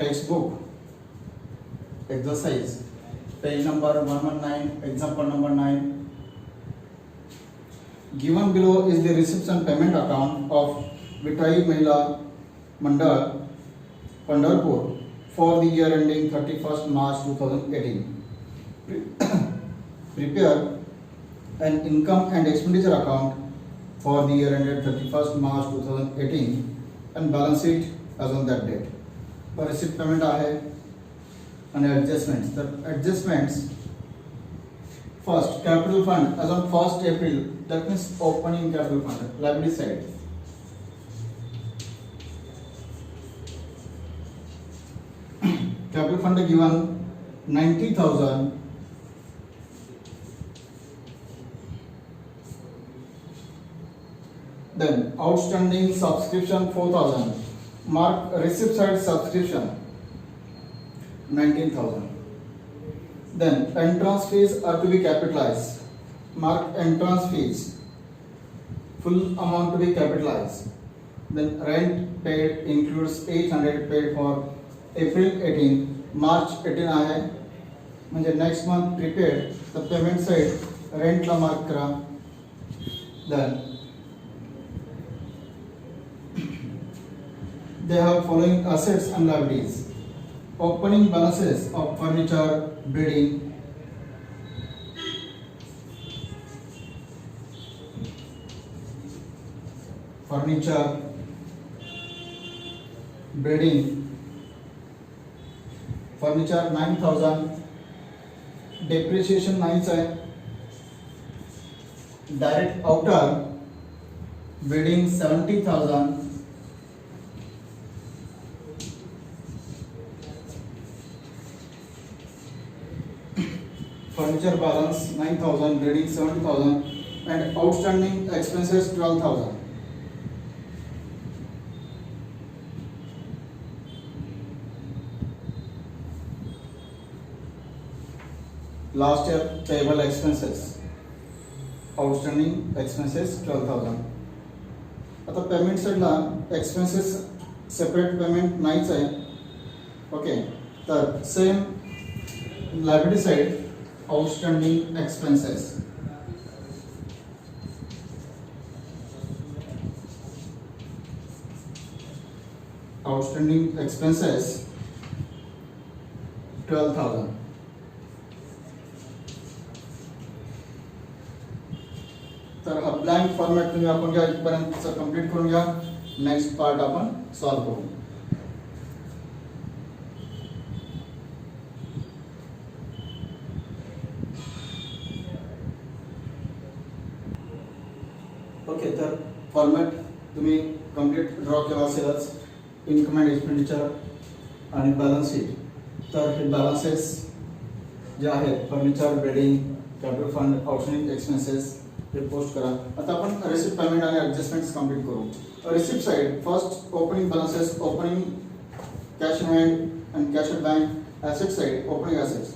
textbook exercise page number 119 example number 9. Given below is the receipts and payment account of Vitai Mahila Mandal Pandharpur for the year ending 31st March 2018. Prepare an income and expenditure account for the year ended 31st March 2018 and balance sheet as on that date. For receipt payment आहे and adjustments. The adjustments first capital fund as on 1st April, that means opening capital fund, liability side. Capital fund given 90,000. Then outstanding subscription 4,000. Mark receipt side subscription 19,000. Then entrance fees are to be capitalized. Mark entrance fees, full amount to be capitalized. Then rent paid includes 800 paid for April 18, March 18 आहे म्हणजे next month prepaid. The payment side rent La mark करा. Then they have following assets and liabilities. Opening balances of furniture, bedding, furniture 9,000, depreciation 9 है, direct outer bedding 70,000, furniture balance 9,000, bedding 70,000 and outstanding expenses 12,000. Last year payable expenses, outstanding expenses 12,000. आता payment साइडला expenses separate payment नाहीच आहे. Okay, तर same liability side outstanding expenses. Outstanding expenses 12,000. तर हा blank format तुम्ही आपण घ्या, इथपर्यंत कंप्लीट करून घ्या. नेक्स्ट पार्ट आपण सॉल्व करू. ओके, तर फॉर्मॅट तुम्ही कंप्लीट ड्रॉ केला असेलच. इन्कम अँड एक्सपेंडिचर आणि बॅलन्स शीट. तर हे बॅलन्सेस जे आहेत furniture, bedding, capital fund, outstanding expenses हे पोस्ट करा. आता आपण रिसिप्ट पेमेंट आणि ॲडजस्टमेंट्स कंप्लीट करू. Receipt side first opening balances, opening cash in hand and cash at bank. Asset side opening assets.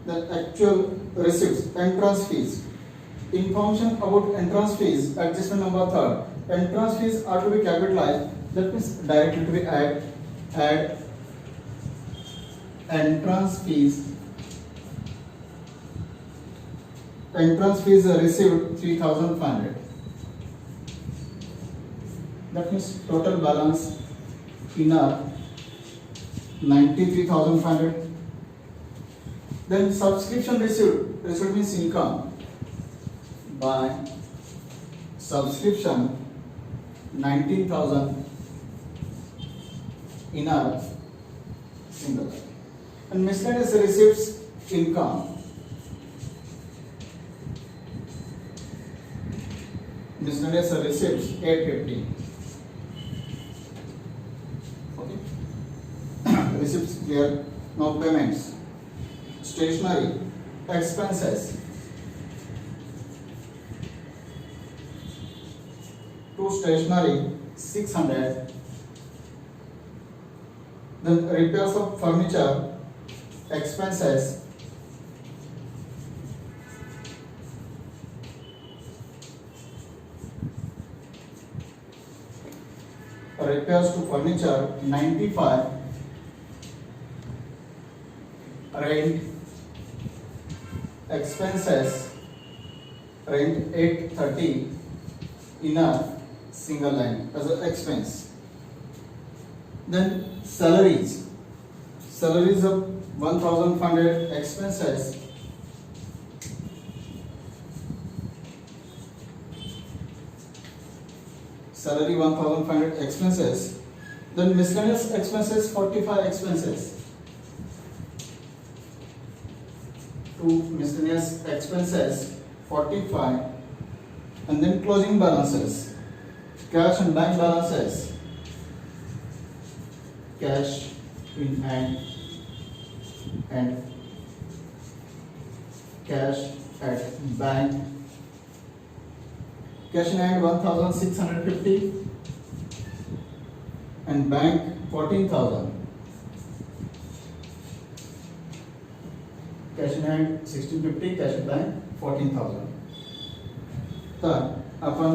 Then actual receipts, entrance fees. Information about entrance fees, adjustment number 3rd. Entrance fees are to be capitalized. That means directly to be add entrance fees. Entrance fees are received 3,500. That means total balance inner 93,500. Then subscription received means income by subscription 19,000 inner single. And miscellaneous receipts income miscellaneous receipts 850. Okay. Receipts clear. Now payments. Stationery expenses to stationery 600. Then repairs of furniture expenses repairs to furniture 95. rent expenses, rent 830 in a single line as an expense. Then salaries of 1500 expenses, salary 1500 expenses. Then miscellaneous expenses 45 expenses, to miscellaneous expenses 45. And then closing balances, cash and bank balances, cash in hand and cash at bank. Cash in hand 1650 and bank 14,000. Cash in hand 1650, cash at bank 14,000. तर आपण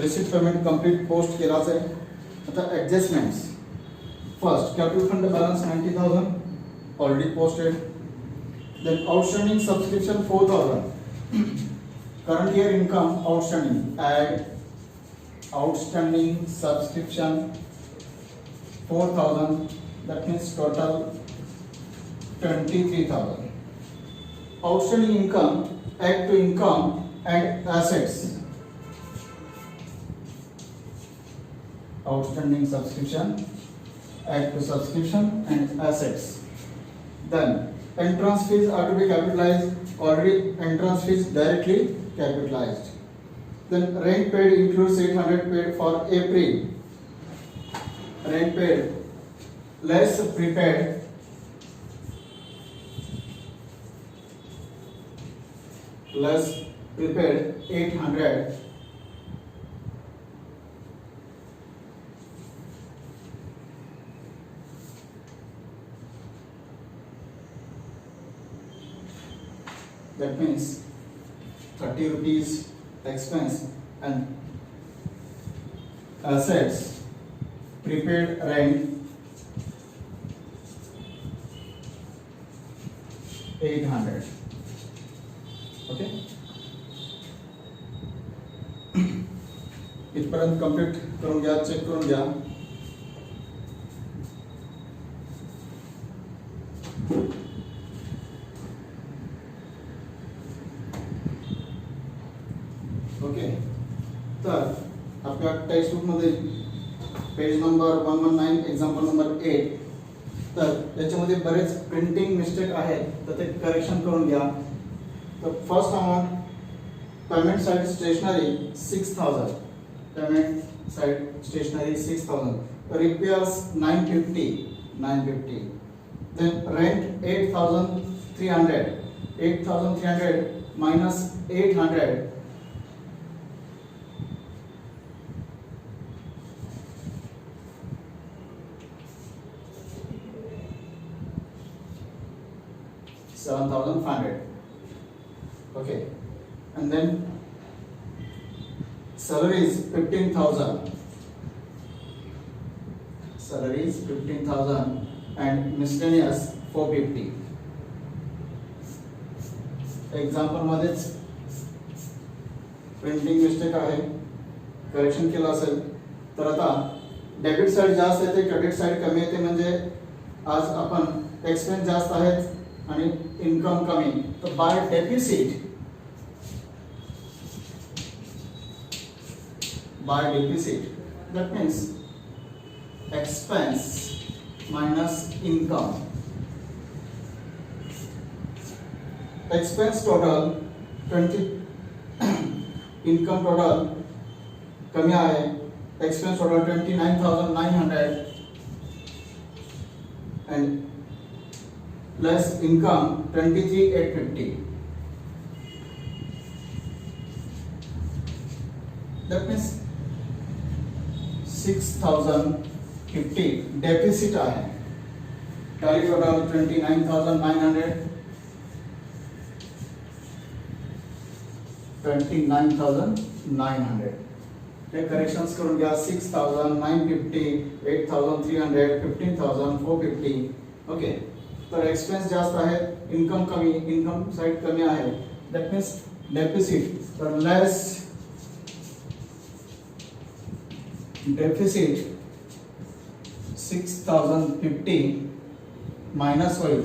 receipt payment complete post केलाच आहे. आता adjustments, first capital fund balance 90,000 already posted. Then outstanding subscription 4,000. Current year income outstanding, add outstanding subscription 4,000, that means total 23,000. Outstanding income, add to income and assets. Outstanding subscription, add to subscription and assets. Then entrance fees are to be capitalized. Already entrance fees directly capitalized. Then rent paid includes 800 paid for April. Rent paid less prepaid less prepaid 800. That means 30 rupees expense. And assets, prepaid rent 800. Okay, इथपर्यंत complete करून घ्या, check करून घ्या. Okay, तर आपल्या text book मध्ये page number 119 example number 8, तर याच्यामध्ये बरेच प्रिंटिंग मिस्टेक आहेत, तर ते करेक्शन करून घ्या. The first amount, payment side stationery 6,000, payment side stationery 6,000, repairs 950, then rent 8,300 minus 800, $7,500. Okay, and then salaries 15,000, and miscellaneous 450. Example मध्येच प्रिंटिंग मिस्टेक आहे, करेक्शन केलं असेल. तर आता डेबिट साइड जास्त येते, क्रेडिट साइड कमी येते. म्हणजे आज आपण एक्सपेन्स जास्त आहेत आणि इन्कम कमी. तर by deficit, that means expense minus income. Expense total 20, income total कमी आहे. Expense total 29,900 and less income 23,850. That means 6,050 deficit आहे. Tally total 29,900, 29,900. हे करेक्शन्स करून घ्या. 6,950, 8,300, 15,450. ओके, तर एक्सपेन्स जास्त आहे, इन्कम कमी, इन्कम साइड कमी आहे, दॅट मीन्स डेफिसिट. तर लेस डेफिसिट 6050 मायनस होईल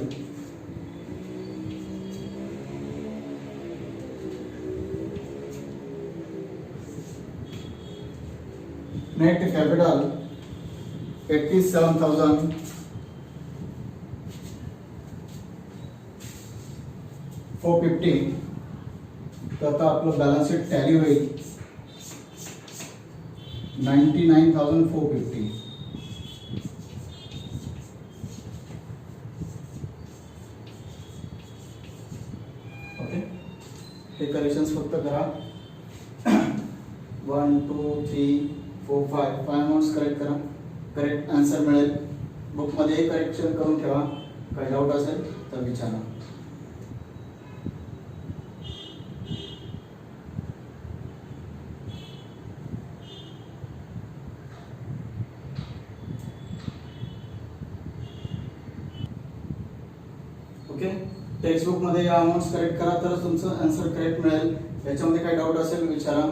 नेट कॅपिटल 87,450. तर आता आपलं बॅलन्स शीट टॅली होईल 99,450. ओके, हे करेक्शन्स फक्त करा. 1 2 3 4 5 अमाउंट्स करेक्ट करा. करेक्ट आन्सर मिळेल. बुकमध्ये करेक्शन करून ठेवा. काही डाऊट असेल तर विचारा. ओके, टेक्स्टबुकमध्ये या अमाउंट्स करेक्ट करा तरच तुमचं आन्सर करेक्ट मिळेल. याच्यामध्ये काही डाऊट असेल विचारा.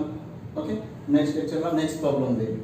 ओके, नेक्स्ट लेक्चरला नेक्स्ट प्रॉब्लेम देईल.